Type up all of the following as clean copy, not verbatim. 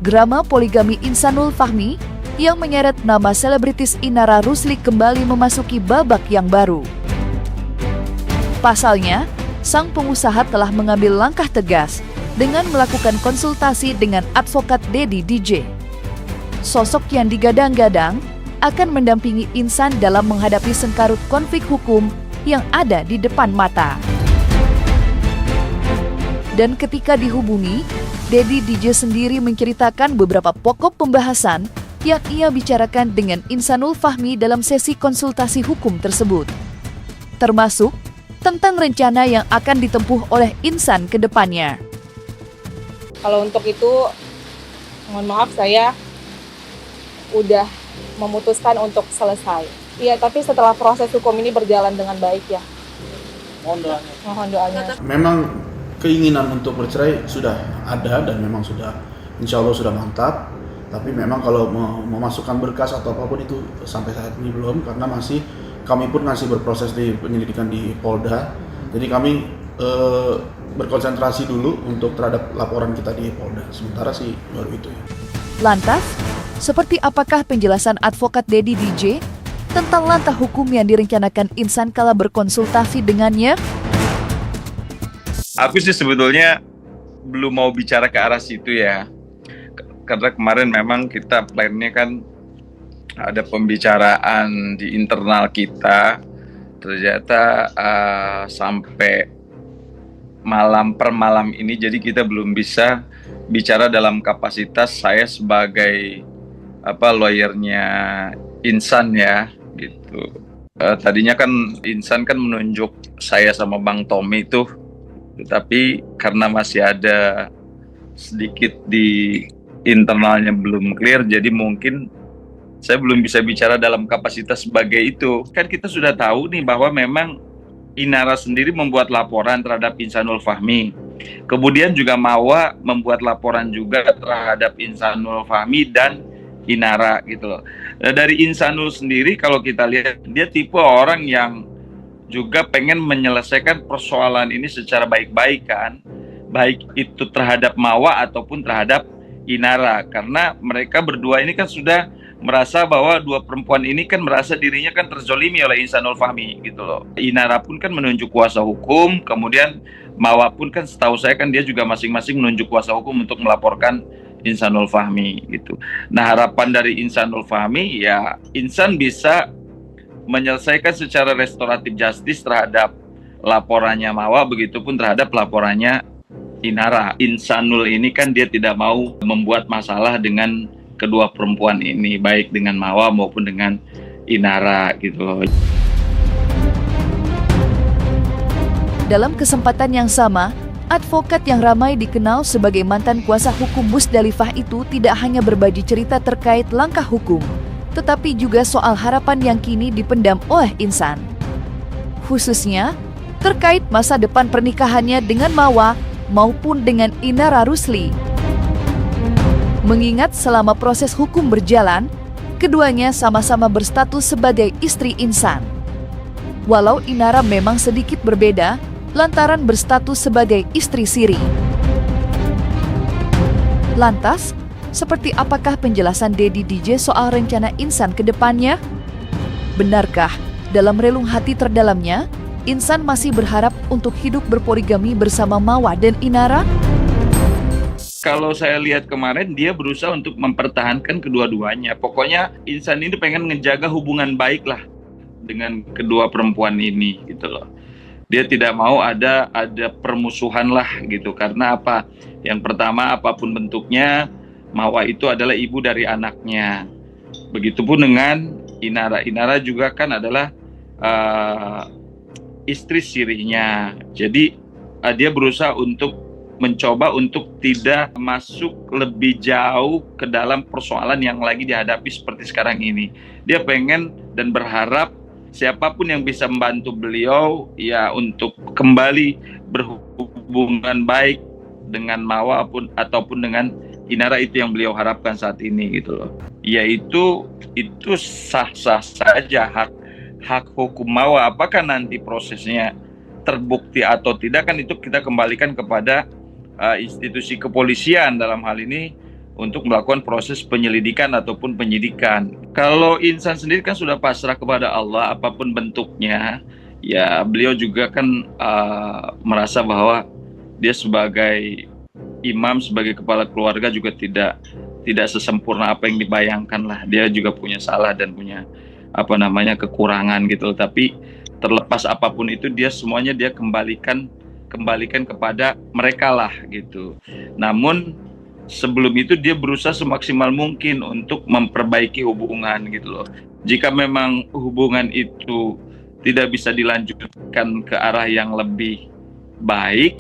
Drama poligami Insanul Fahmi yang menyeret nama selebritis Inara Rusli kembali memasuki babak yang baru. Pasalnya, sang pengusaha telah mengambil langkah tegas dengan melakukan konsultasi dengan advokat Deddy DJ. Sosok yang digadang-gadang akan mendampingi Insan dalam menghadapi sengkarut konflik hukum yang ada di depan mata. Dan ketika dihubungi, Deddy DJ sendiri menceritakan beberapa pokok pembahasan yang ia bicarakan dengan Insanul Fahmi dalam sesi konsultasi hukum tersebut. Termasuk tentang rencana yang akan ditempuh oleh Insan ke depannya. Kalau untuk itu, mohon maaf saya udah memutuskan untuk selesai. Iya, tapi setelah proses hukum ini berjalan dengan baik ya. Mohon doanya. Memang keinginan untuk bercerai sudah ada dan memang sudah, insya Allah sudah mantap. Tapi memang kalau memasukkan berkas atau apapun itu sampai saat ini belum, karena kami pun masih berproses di penyelidikan di Polda. Jadi kami berkonsentrasi dulu untuk terhadap laporan kita di Polda. Sementara sih baru itu ya. Lantas, seperti apakah penjelasan advokat Deddy DJ tentang langkah hukum yang direncanakan Insan kala berkonsultasi dengannya? Aku sih sebetulnya belum mau bicara ke arah situ ya. Karena kemarin memang kita plannya kan ada pembicaraan di internal kita. Ternyata sampai per malam ini, jadi kita belum bisa bicara dalam kapasitas saya sebagai lawyernya Insan ya gitu. Tadinya kan Insan kan menunjuk saya sama Bang Tommy itu, tetapi karena masih ada sedikit di internalnya belum clear, jadi mungkin saya belum bisa bicara dalam kapasitas sebagai itu. Kan kita sudah tahu nih bahwa memang Inara sendiri membuat laporan terhadap Insanul Fahmi. Kemudian juga Mawa membuat laporan juga terhadap Insanul Fahmi dan Inara gitu loh. Nah, dari Insanul sendiri kalau kita lihat, dia tipe orang yang juga pengen menyelesaikan persoalan ini secara baik-baik kan. Baik itu terhadap Mawa ataupun terhadap Inara. Karena mereka berdua ini kan sudah merasa bahwa dua perempuan ini kan merasa dirinya kan terzolimi oleh Insanul Fahmi gitu loh. Inara pun kan menunjuk kuasa hukum, kemudian Mawa pun kan setahu saya kan dia juga masing-masing menunjuk kuasa hukum untuk melaporkan Insanul Fahmi gitu. Nah, harapan dari Insanul Fahmi ya Insan bisa menyelesaikan secara restoratif justice terhadap laporannya Mawa, begitupun terhadap laporannya Inara. Insanul ini kan dia tidak mau membuat masalah dengan kedua perempuan ini, baik dengan Mawa maupun dengan Inara gitu loh. Dalam kesempatan yang sama, advokat yang ramai dikenal sebagai mantan kuasa hukum Musdalifah itu tidak hanya berbagi cerita terkait langkah hukum, tetapi juga soal harapan yang kini dipendam oleh Insan. Khususnya terkait masa depan pernikahannya dengan Mawa maupun dengan Inara Rusli. Mengingat selama proses hukum berjalan, keduanya sama-sama berstatus sebagai istri Insan. Walau Inara memang sedikit berbeda, lantaran berstatus sebagai istri siri. Lantas, seperti apakah penjelasan Deddy DJ soal rencana Insan ke depannya? Benarkah dalam relung hati terdalamnya, Insan masih berharap untuk hidup berpoligami bersama Mawa dan Inara? Kalau saya lihat kemarin, dia berusaha untuk mempertahankan kedua-duanya. Pokoknya Insan ini pengen ngejaga hubungan baik lah dengan kedua perempuan ini gitu loh. Dia tidak mau ada permusuhan lah gitu. Karena apa? Yang pertama, apapun bentuknya, Mawa itu adalah ibu dari anaknya. Begitupun dengan Inara. Inara juga kan adalah istri sirinya. Jadi dia berusaha untuk mencoba untuk tidak masuk lebih jauh ke dalam persoalan yang lagi dihadapi seperti sekarang ini. Dia pengen dan berharap siapapun yang bisa membantu beliau ya untuk kembali berhubungan baik dengan Mawa ataupun dengan Inara, itu yang beliau harapkan saat ini gitu loh. Ya itu sah-sah saja hak hukum Mawa. Apakah nanti prosesnya terbukti atau tidak kan itu kita kembalikan kepada institusi kepolisian dalam hal ini untuk melakukan proses penyelidikan ataupun penyidikan. Kalau Insan sendiri kan sudah pasrah kepada Allah apapun bentuknya, ya beliau juga kan merasa bahwa dia sebagai imam, sebagai kepala keluarga juga tidak sesempurna apa yang dibayangkan lah. Dia juga punya salah dan punya kekurangan gitu. Tapi terlepas apapun itu semuanya dia kembalikan kepada mereka lah gitu. Namun sebelum itu dia berusaha semaksimal mungkin untuk memperbaiki hubungan gitu loh. Jika memang hubungan itu tidak bisa dilanjutkan ke arah yang lebih baik,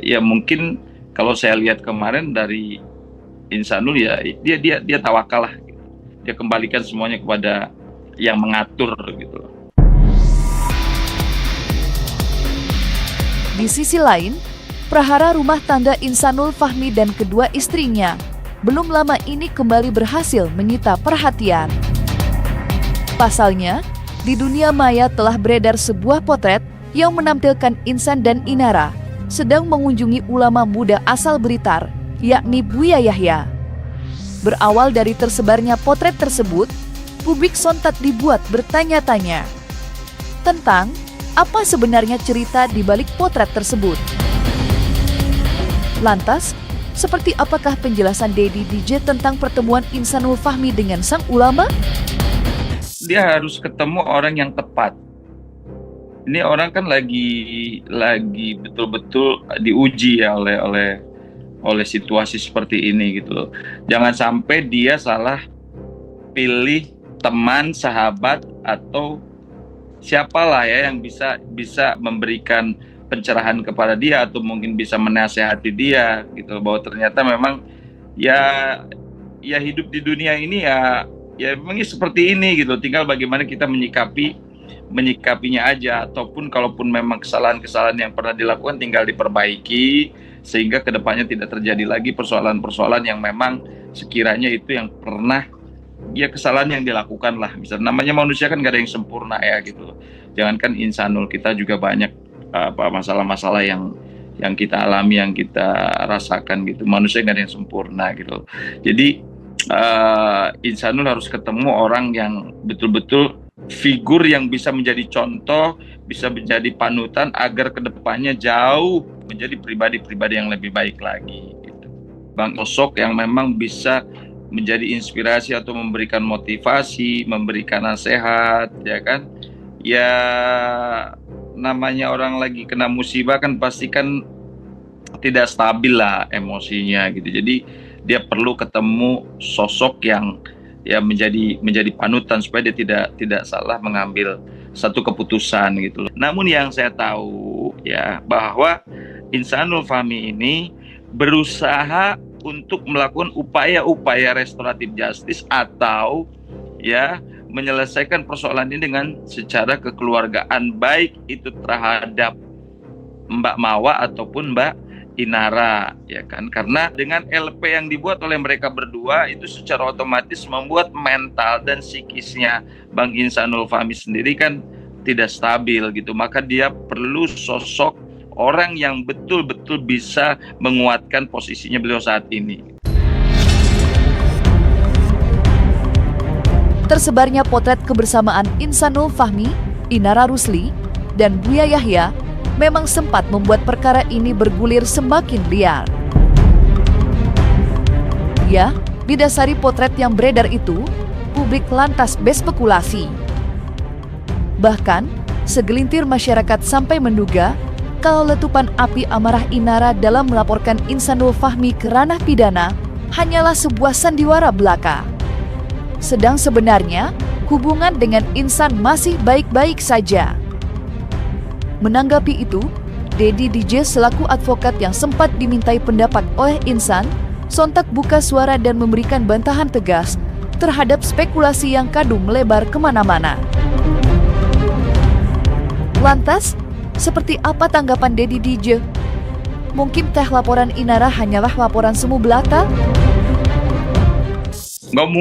ya mungkin kalau saya lihat kemarin dari Insanul ya dia tawakal lah gitu. Dia kembalikan semuanya kepada yang mengatur gitu loh. Di sisi lain, prahara rumah tangga Insanul Fahmi dan kedua istrinya belum lama ini kembali berhasil menyita perhatian. Pasalnya, di dunia maya telah beredar sebuah potret yang menampilkan Insan dan Inara sedang mengunjungi ulama muda asal Blitar, yakni Buya Yahya. Berawal dari tersebarnya potret tersebut, publik sontak dibuat bertanya-tanya tentang apa sebenarnya cerita di balik potret tersebut. Lantas, seperti apakah penjelasan Deddy DJ tentang pertemuan Insanul Fahmi dengan sang ulama? Dia harus ketemu orang yang tepat. Ini orang kan lagi betul-betul diuji ya oleh situasi seperti ini gitu loh. Jangan sampai dia salah pilih teman, sahabat atau siapalah ya yang bisa memberikan pencerahan kepada dia atau mungkin bisa menasehati dia gitu, bahwa ternyata memang ya hidup di dunia ini ya memang seperti ini gitu, tinggal bagaimana kita menyikapinya aja, ataupun kalaupun memang kesalahan-kesalahan yang pernah dilakukan tinggal diperbaiki sehingga kedepannya tidak terjadi lagi persoalan-persoalan yang memang sekiranya itu yang pernah kesalahan yang dilakukan lah. Misalnya namanya manusia kan gak ada yang sempurna ya gitu. Jangankan Insanul, kita juga banyak masalah-masalah yang kita alami, yang kita rasakan gitu. Manusia gak ada yang sempurna gitu. Jadi Insanul harus ketemu orang yang betul-betul figur yang bisa menjadi contoh, bisa menjadi panutan agar kedepannya jauh menjadi pribadi-pribadi yang lebih baik lagi gitu. Sosok yang memang bisa menjadi inspirasi atau memberikan motivasi, memberikan nasihat, ya kan? Ya namanya orang lagi kena musibah kan pasti kan tidak stabil lah emosinya gitu. Jadi dia perlu ketemu sosok yang ya menjadi panutan supaya dia tidak salah mengambil satu keputusan gitu. Namun yang saya tahu ya bahwa Insanul Fahmi ini berusaha untuk melakukan upaya-upaya restoratif justice atau ya menyelesaikan persoalan ini dengan secara kekeluargaan, baik itu terhadap Mbak Mawa ataupun Mbak Inara, ya kan? Karena dengan LP yang dibuat oleh mereka berdua itu secara otomatis membuat mental dan psikisnya Bang Insanul Fahmi sendiri kan tidak stabil gitu. Maka dia perlu sosok orang yang betul-betul bisa menguatkan posisinya beliau saat ini. Tersebarnya potret kebersamaan Insanul Fahmi, Inara Rusli, dan Buya Yahya memang sempat membuat perkara ini bergulir semakin liar. Ya, didasari potret yang beredar itu, publik lantas berspekulasi. Bahkan, segelintir masyarakat sampai menduga kalau letupan api amarah Inara dalam melaporkan Insanul Fahmi ke ranah pidana hanyalah sebuah sandiwara belaka. Sedang sebenarnya, hubungan dengan Insan masih baik-baik saja. Menanggapi itu, Deddy DJ selaku advokat yang sempat dimintai pendapat oleh Insan, sontak buka suara dan memberikan bantahan tegas terhadap spekulasi yang kadung melebar kemana-mana. Lantas, seperti apa tanggapan Deddy DJ? Mungkin teh laporan Inara hanyalah laporan semu belaka? Nggak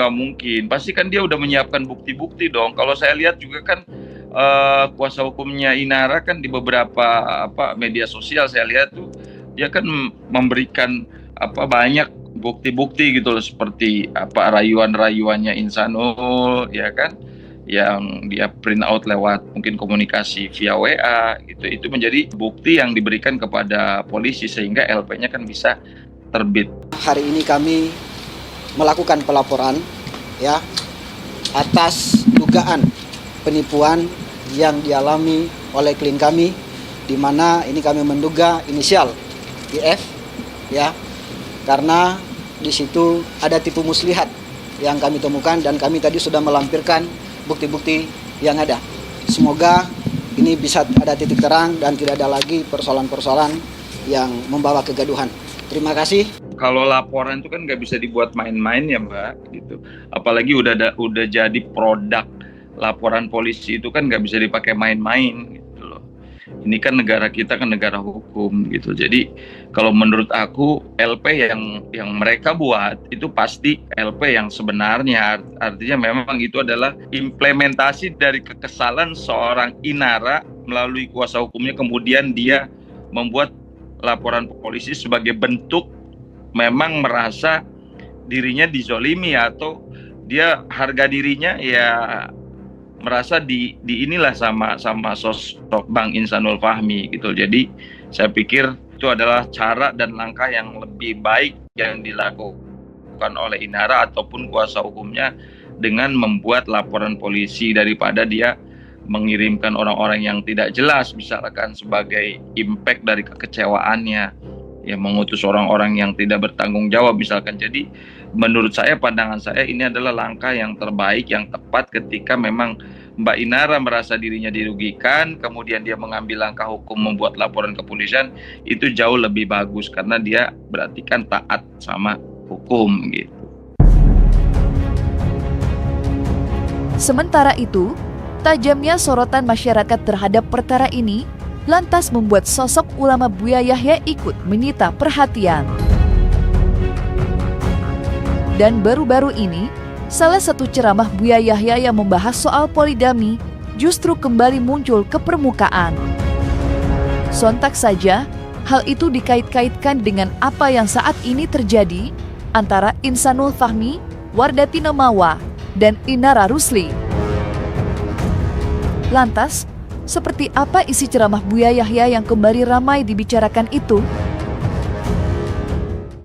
mungkin. Pasti kan dia udah menyiapkan bukti-bukti dong. Kalau saya lihat juga kan kuasa hukumnya Inara kan di beberapa media sosial saya lihat tuh dia kan memberikan banyak bukti-bukti gitu loh, seperti rayuan-rayuannya Insanul ya kan, yang dia print out lewat mungkin komunikasi via WA gitu. Itu menjadi bukti yang diberikan kepada polisi sehingga LP-nya kan bisa terbit. Hari ini kami melakukan pelaporan ya atas dugaan penipuan yang dialami oleh klien kami, di mana ini kami menduga inisial IF ya, karena di situ ada tipu muslihat yang kami temukan dan kami tadi sudah melampirkan bukti-bukti yang ada. Semoga ini bisa ada titik terang dan tidak ada lagi persoalan-persoalan yang membawa kegaduhan. Terima kasih. Kalau laporan itu kan nggak bisa dibuat main-main ya Mbak, gitu. Apalagi udah jadi produk laporan polisi itu kan nggak bisa dipakai main-main gitu loh. Ini kan negara kita kan negara hukum gitu. Jadi kalau menurut aku LP yang mereka buat itu pasti LP yang sebenarnya. Artinya memang itu adalah implementasi dari kekesalan seorang Inara melalui kuasa hukumnya, kemudian dia membuat laporan polisi sebagai bentuk memang merasa dirinya dizolimi atau dia harga dirinya ya merasa di inilah sama sosok Bang Insanul Fahmi gitu. Jadi saya pikir itu adalah cara dan langkah yang lebih baik yang dilakukan oleh Inara ataupun kuasa hukumnya dengan membuat laporan polisi daripada dia mengirimkan orang-orang yang tidak jelas, misalkan sebagai impact dari kekecewaannya, ya mengutus orang-orang yang tidak bertanggung jawab misalkan. Jadi menurut saya, pandangan saya ini adalah langkah yang terbaik, yang tepat ketika memang Mbak Inara merasa dirinya dirugikan, kemudian dia mengambil langkah hukum membuat laporan ke kepolisian, itu jauh lebih bagus karena dia berarti kan taat sama hukum gitu. Sementara itu, tajamnya sorotan masyarakat terhadap perkara ini lantas membuat sosok ulama Buya Yahya ikut menyita perhatian. Dan baru-baru ini, salah satu ceramah Buya Yahya yang membahas soal poligami justru kembali muncul ke permukaan. Sontak saja, hal itu dikait-kaitkan dengan apa yang saat ini terjadi antara Insanul Fahmi, Wardati Nomawa, dan Inara Rusli. Lantas, seperti apa isi ceramah Buya Yahya yang kembali ramai dibicarakan itu?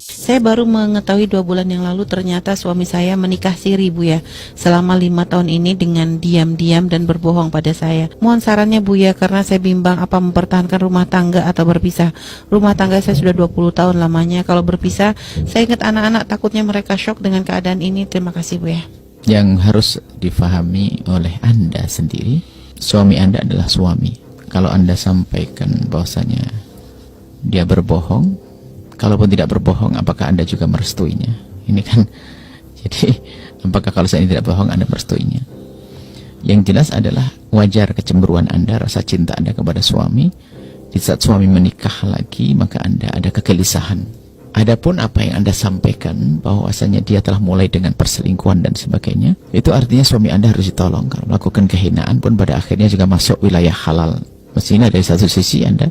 Saya baru mengetahui 2 bulan yang lalu ternyata suami saya menikah siri, Buya, selama 5 tahun ini dengan diam-diam dan berbohong pada saya. Mohon sarannya, Buya, karena saya bimbang apa mempertahankan rumah tangga atau berpisah. Rumah tangga saya sudah 20 tahun lamanya. Kalau berpisah, saya ingat anak-anak, takutnya mereka shock dengan keadaan ini. Terima kasih, Buya. Yang harus difahami oleh Anda sendiri, suami Anda adalah suami. Kalau Anda sampaikan bahwasanya dia berbohong, kalaupun tidak berbohong, apakah Anda juga merestuinya? Ini kan, jadi apakah kalau saya tidak bohong Anda merestuinya? Yang jelas adalah wajar kecemburuan Anda, rasa cinta Anda kepada suami. Di saat suami menikah lagi, maka Anda ada kegelisahan. Adapun apa yang Anda sampaikan bahwasanya dia telah mulai dengan perselingkuhan dan sebagainya, itu artinya suami Anda harus ditolong. Kalau melakukan kehinaan pun pada akhirnya juga masuk wilayah halal. Mestinya dari satu sisi Anda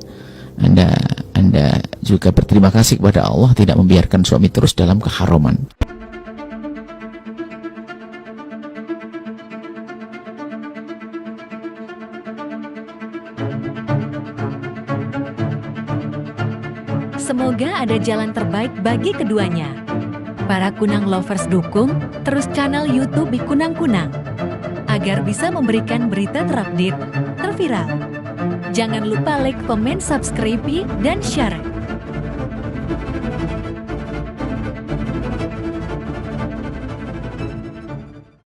juga berterima kasih kepada Allah tidak membiarkan suami terus dalam keharaman. Semoga ada jalan terbaik bagi keduanya. Para Kunang Lovers dukung terus channel YouTube Kunang Kunang agar bisa memberikan berita terupdate, terviral. Jangan lupa like, komen, subscribe, dan share.